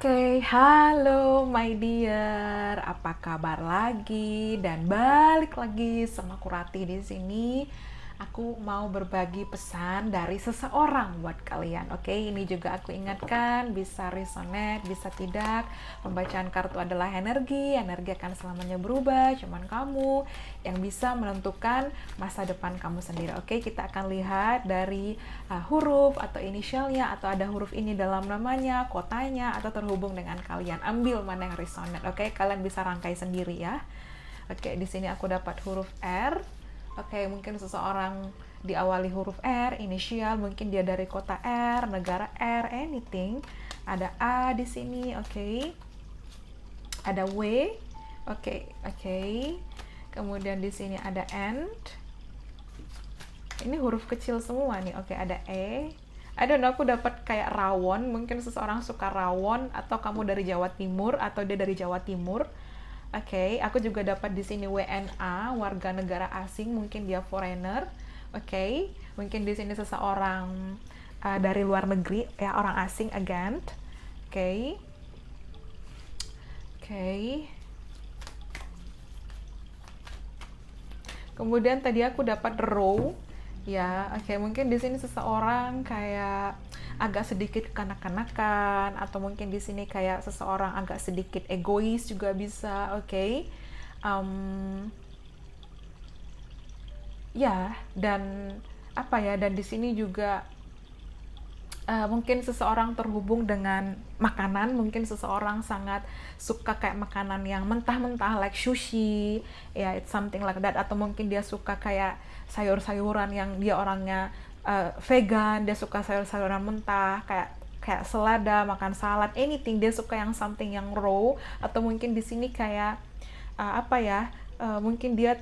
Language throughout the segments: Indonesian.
Oke, halo my dear, apa kabar lagi? Dan balik lagi sama Kurati di sini. Aku mau berbagi pesan dari seseorang buat kalian. Oke, ini juga aku ingatkan bisa resonate, bisa tidak. Pembacaan kartu adalah energi, energi akan selamanya berubah. Cuman kamu yang bisa menentukan masa depan kamu sendiri. Oke, kita akan lihat dari huruf atau inisialnya, atau ada huruf ini dalam namanya, kotanya, atau terhubung dengan kalian. Ambil mana yang resonate. Oke, kalian bisa rangkai sendiri ya. Oke, di sini aku dapat huruf R. Oke, mungkin seseorang diawali huruf R, inisial, mungkin dia dari kota R, negara R, anything. Ada A di sini, oke. Ada W, oke. Kemudian di sini ada N. Ini huruf kecil semua nih, oke. Ada E. I don't know, aku dapat kayak rawon, mungkin seseorang suka rawon, atau kamu dari Jawa Timur, atau dia dari Jawa Timur. Oke, aku juga dapat di sini WNA, warga negara asing, mungkin dia foreigner. Oke, mungkin di sini seseorang dari luar negeri, ya orang asing again. Oke. Kemudian tadi aku dapat row, ya. Oke, mungkin di sini seseorang kayak agak sedikit kanak-kanakan, atau mungkin di sini kayak seseorang agak sedikit egois juga bisa, oke. Ya, dan apa ya? Dan di sini juga mungkin seseorang terhubung dengan makanan, mungkin seseorang sangat suka kayak makanan yang mentah-mentah, like sushi, ya, it's something like that. Atau mungkin dia suka kayak sayur-sayuran yang dia orangnya vegan, dia suka sayur-sayuran mentah, kayak kayak selada, makan salad, anything. Dia suka yang something yang raw. Atau mungkin di sini kayak apa ya? Mungkin dia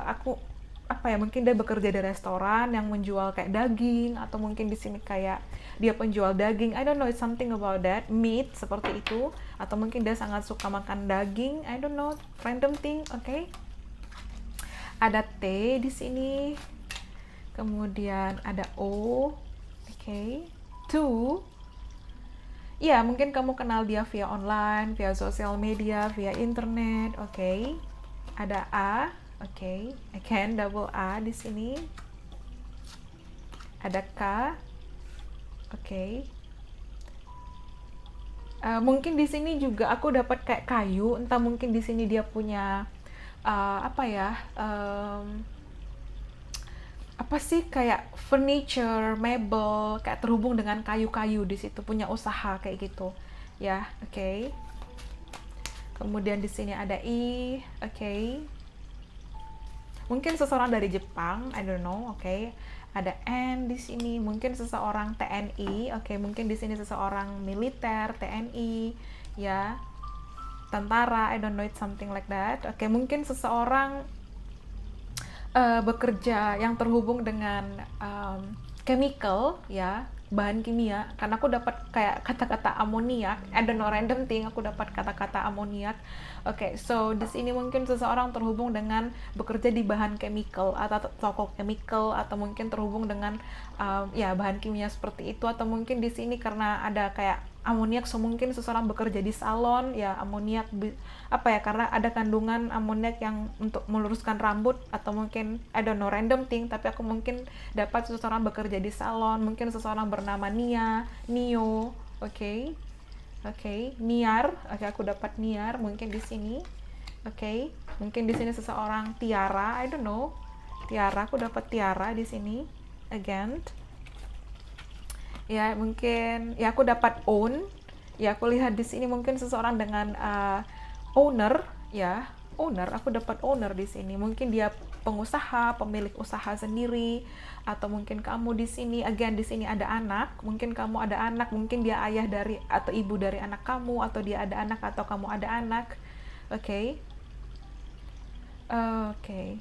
aku apa ya, mungkin dia bekerja di restoran yang menjual kayak daging, atau mungkin di sini kayak dia penjual daging. I don't know, it's something about that, meat, seperti itu. Atau mungkin dia sangat suka makan daging, I don't know, random thing, oke. Ada T di sini. Kemudian ada O, oke. To. Ya, mungkin kamu kenal dia via online, via sosial media, via internet, oke. Ada A, oke. Again, double A di sini. Ada K, oke. Mungkin di sini juga aku dapat kayak kayu, entah mungkin di sini dia punya apa ya? Apa sih, kayak furniture, mebel, kayak terhubung dengan kayu-kayu, di situ punya usaha kayak gitu. Ya, oke. Kemudian di sini ada I, oke. Mungkin seseorang dari Jepang, I don't know, oke. Ada N di sini, mungkin seseorang TNI, oke. Mungkin di sini seseorang militer, TNI, ya, tentara, I don't know, it's something like that. Oke, mungkin seseorang bekerja yang terhubung dengan chemical, ya, bahan kimia. Karena aku dapat kayak kata-kata amoniak, I don't know, random thing, aku dapat kata-kata amoniak. Oke, so di sini mungkin seseorang terhubung dengan bekerja di bahan chemical, atau toko chemical, atau mungkin terhubung dengan ya, bahan kimia seperti itu. Atau mungkin di sini karena ada kayak amoniak, so mungkin seseorang bekerja di salon, ya, amoniak, apa ya, karena ada kandungan amoniak yang untuk meluruskan rambut. Atau mungkin I don't know, random thing, tapi aku mungkin dapat seseorang bekerja di salon, mungkin seseorang bernama Nio, oke. Niar, oke, aku dapat Niar mungkin di sini. Oke, mungkin di sini seseorang Tiara, I don't know. Tiara, aku dapat Tiara di sini. Again. Ya, mungkin ya aku dapat own. Ya, aku lihat di sini mungkin seseorang dengan owner, ya. Owner, aku dapat owner di sini. Mungkin dia pengusaha, pemilik usaha sendiri. Atau mungkin kamu di sini, again, di sini ada anak. Mungkin kamu ada anak, mungkin dia ayah dari atau ibu dari anak kamu, atau dia ada anak atau kamu ada anak. Oke. Oke.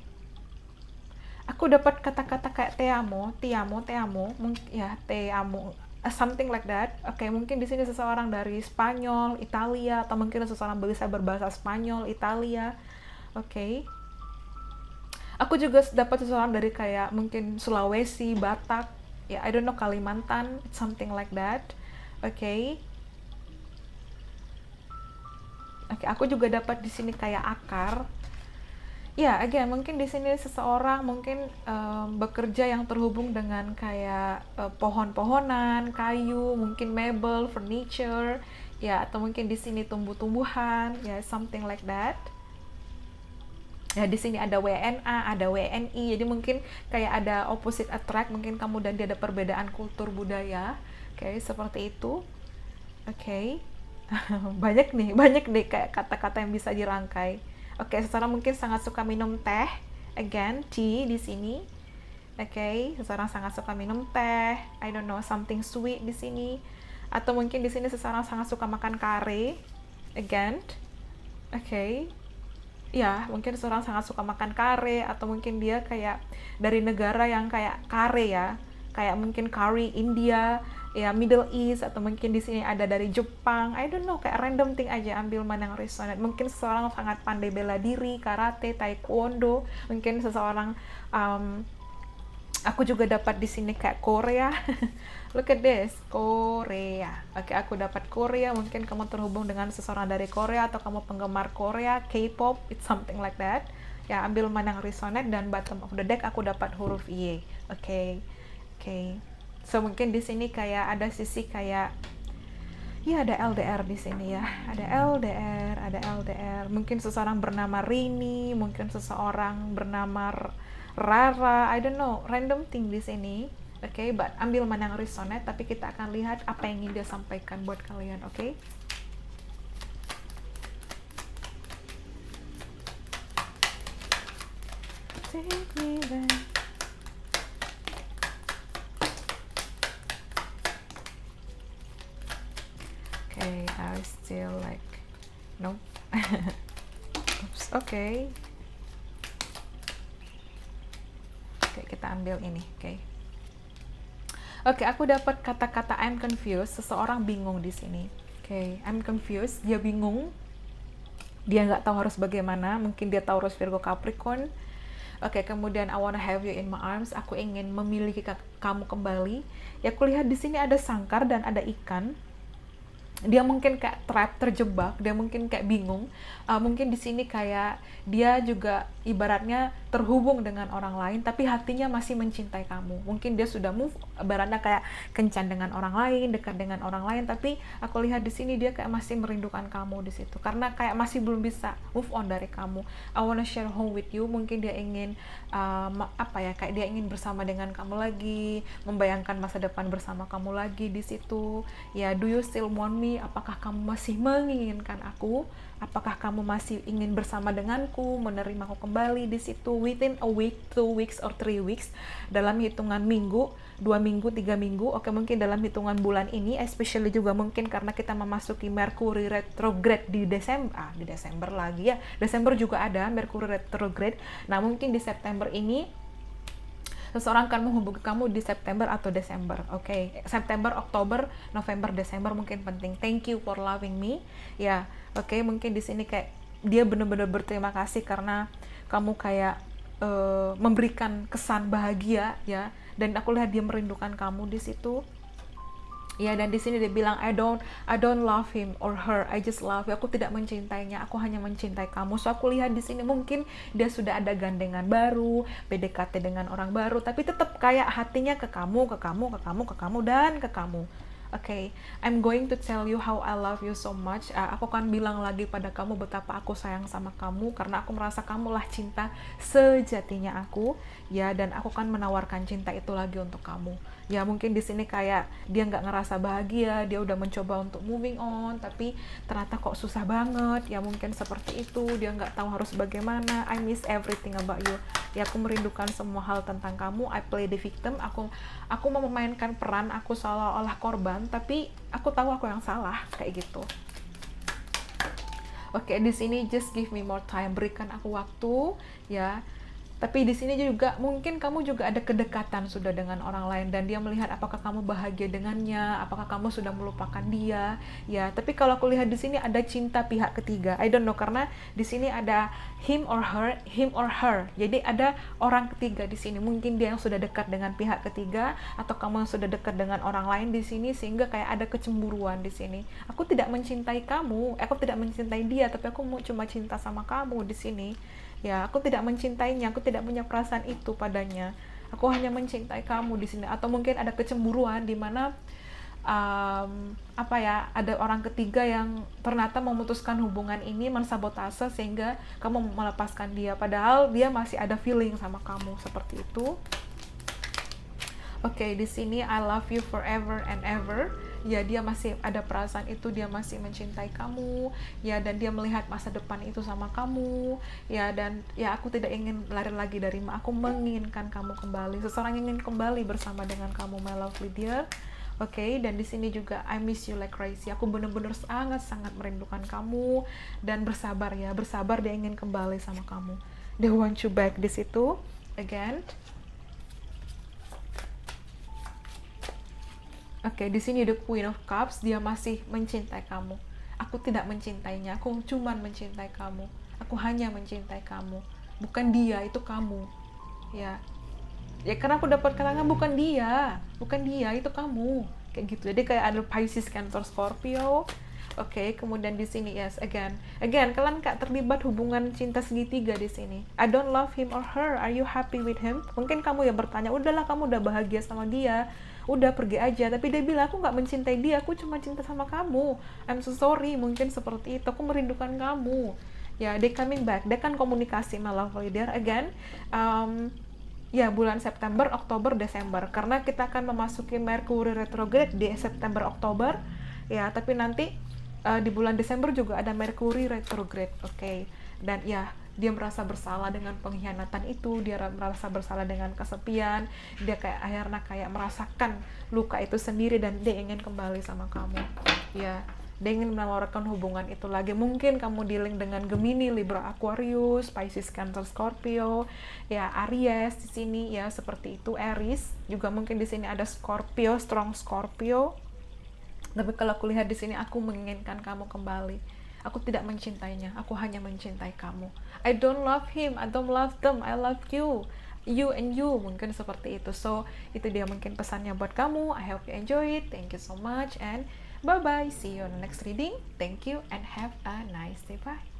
Aku dapat kata-kata kayak te amo, mungkin ya, te amo, something like that. Oke, mungkin di sini seseorang dari Spanyol, Italia, atau mungkin seseorang bisa berbahasa Spanyol, Italia. Oke. Aku juga dapat seseorang dari kayak mungkin Sulawesi, Batak, ya, I don't know, Kalimantan, something like that. Oke. Oke, aku juga dapat di sini kayak akar. Ya, again, mungkin di sini seseorang mungkin bekerja yang terhubung dengan kayak pohon-pohonan, kayu, mungkin mebel, furniture, ya, atau mungkin di sini tumbuh-tumbuhan, ya, something like that. Ya, di sini ada WNA, ada WNI, jadi mungkin kayak ada opposite attract, mungkin kamu dan dia ada perbedaan kultur budaya, oke, seperti itu, oke. Banyak nih kayak kata-kata yang bisa dirangkai. Oke, seseorang mungkin sangat suka minum teh. Again, tea di sini. Oke, seseorang sangat suka minum teh. I don't know, something sweet di sini. Atau mungkin di sini seseorang sangat suka makan kare. Again, oke. Ya, mungkin seseorang sangat suka makan kare, atau mungkin dia kayak dari negara yang kayak kare ya, kayak mungkin curry India, ya Middle East, atau mungkin di sini ada dari Jepang. I don't know, kayak random thing aja, ambil mana yang resonate. Mungkin seseorang sangat pandai bela diri, karate, taekwondo. Mungkin seseorang aku juga dapat di sini kayak Korea. Look at this, Korea. Oke, aku dapat Korea. Mungkin kamu terhubung dengan seseorang dari Korea, atau kamu penggemar Korea, K-pop, it's something like that. Ya, ambil mana yang resonate, dan bottom of the deck aku dapat huruf Y. Oke. Oke. So mungkin di sini kayak ada sisi kayak, ya, ada LDR di sini ya. Ada LDR, ada LDR. Mungkin seseorang bernama Rini, mungkin seseorang bernama Rara, I don't know, random thing di sini. Oke, but ambil mana yang resonate, tapi kita akan lihat apa yang ingin dia sampaikan buat kalian, oke? Take me back. Okay, I still like, no. Oops, okay. Oke, kita ambil ini, oke. Oke, aku dapat kata-kata I'm confused, seseorang bingung di sini. Oke, I'm confused, dia bingung. Dia nggak tahu harus bagaimana, mungkin dia Taurus, Virgo, Capricorn. Oke, kemudian I wanna have you in my arms, aku ingin memiliki kamu kembali. Ya, aku lihat di sini ada sangkar dan ada ikan. Dia mungkin kayak trap, terjebak, dia mungkin kayak bingung. Mungkin di sini kayak dia juga ibaratnya terhubung dengan orang lain, tapi hatinya masih mencintai kamu. Mungkin dia sudah move, ibaratnya kayak kencan dengan orang lain, dekat dengan orang lain, tapi aku lihat di sini dia kayak masih merindukan kamu di situ, karena kayak masih belum bisa move on dari kamu. I wanna share home with you, mungkin dia ingin kayak dia ingin bersama dengan kamu lagi, membayangkan masa depan bersama kamu lagi di situ. Ya, do you still want me? Apakah kamu masih menginginkan aku? Apakah kamu masih ingin bersama denganku, menerimaku kembali di situ? Within a week, 2 weeks, or 3 weeks, dalam hitungan minggu, 2 minggu, 3 minggu, oke, mungkin dalam hitungan bulan ini, especially juga mungkin karena kita memasuki Mercury retrograde di Desember lagi ya, Desember juga ada Mercury retrograde. Nah, mungkin di September ini seseorang akan menghubungi kamu di September atau Desember, oke? September, Oktober, November, Desember mungkin penting. Thank you for loving me, ya, oke? Mungkin di sini kayak dia benar-benar berterima kasih karena kamu kayak memberikan kesan bahagia, ya. Dan aku lihat dia merindukan kamu di situ. Ya, dan di sini dia bilang I don't love him or her, I just love you. Aku tidak mencintainya, aku hanya mencintai kamu. So aku lihat di sini mungkin dia sudah ada gandengan baru, PDKT dengan orang baru, tapi tetap kayak hatinya ke kamu, dan ke kamu. Oke, I'm going to tell you how I love you so much. Aku akan bilang lagi pada kamu betapa aku sayang sama kamu, karena aku merasa kamulah cinta sejatinya aku, ya. Dan aku akan menawarkan cinta itu lagi untuk kamu. Ya, mungkin di sini kayak dia nggak ngerasa bahagia, dia udah mencoba untuk moving on, tapi ternyata kok susah banget. Ya, mungkin seperti itu, dia nggak tahu harus bagaimana. I miss everything about you. Ya, aku merindukan semua hal tentang kamu. I play the victim. Aku mau memainkan peran aku seolah-olah korban, tapi aku tahu aku yang salah, kayak gitu. Oke, di sini just give me more time, berikan aku waktu, ya. Tapi di sini juga mungkin kamu juga ada kedekatan sudah dengan orang lain dan dia melihat apakah kamu bahagia dengannya, apakah kamu sudah melupakan dia. Ya, tapi kalau aku lihat di sini ada cinta pihak ketiga. I don't know karena di sini ada him or her. Jadi ada orang ketiga di sini. Mungkin dia yang sudah dekat dengan pihak ketiga atau kamu yang sudah dekat dengan orang lain di sini sehingga kayak ada kecemburuan di sini. Aku tidak mencintai kamu, aku tidak mencintai dia, tapi aku mau cuma cinta sama kamu di sini. Ya, aku tidak mencintainya, aku tidak punya perasaan itu padanya. Aku hanya mencintai kamu di sini. Atau mungkin ada kecemburuan di mana ada orang ketiga yang ternyata memutuskan hubungan ini, mensabotase sehingga kamu melepaskan dia. Padahal dia masih ada feeling sama kamu seperti itu. Oke, di sini I love you forever and ever. Ya, dia masih ada perasaan itu, dia masih mencintai kamu. Ya, dan dia melihat masa depan itu sama kamu. Ya, dan ya aku tidak ingin lari lagi dari aku menginginkan kamu kembali. Seseorang ingin kembali bersama dengan kamu, my lovely dear. Oke, dan di sini juga I miss you like crazy. Aku benar-benar sangat-sangat merindukan kamu dan bersabar ya, bersabar dia ingin kembali sama kamu. They want you back di situ again. Oke, di sini the Queen of Cups, dia masih mencintai kamu. Aku tidak mencintainya, aku cuma mencintai kamu. Aku hanya mencintai kamu. Bukan dia, itu kamu. Ya. Ya karena aku dapat keterangan bukan dia. Bukan dia, itu kamu. Kayak gitu. Jadi kayak ada Pisces, Cancer, Scorpio. Oke, kemudian di sini yes, again, kalian gak terlibat hubungan cinta segitiga di sini. I don't love him or her. Are you happy with him? Mungkin kamu yang bertanya, udahlah kamu udah bahagia sama dia, udah pergi aja. Tapi dia bilang aku nggak mencintai dia, aku cuma cinta sama kamu. I'm so sorry, mungkin seperti itu. Aku merindukan kamu. Ya, they coming back. Dia kan komunikasi my lovely dear again. Ya bulan September, Oktober, Desember. Karena kita akan memasuki Mercury retrograde di September, Oktober. Ya, tapi nanti di bulan Desember juga ada Mercury retrograde. Oke. Dan ya, dia merasa bersalah dengan pengkhianatan itu, dia merasa bersalah dengan kesepian, dia akhirnya merasakan luka itu sendiri dan dia ingin kembali sama kamu. Ya, dia ingin menawarkan hubungan itu lagi. Mungkin kamu dealing dengan Gemini, Libra, Aquarius, Pisces, Cancer, Scorpio, ya Aries di sini ya seperti itu, Aries juga mungkin di sini ada Scorpio, strong Scorpio. Tapi kalau aku lihat di sini aku menginginkan kamu kembali. Aku tidak mencintainya, aku hanya mencintai kamu. I don't love him, I don't love them, I love you. You and you, mungkin seperti itu. So, itu dia mungkin pesannya buat kamu. I hope you enjoy it. Thank you so much and bye-bye. See you on the next reading. Thank you and have a nice day. Bye.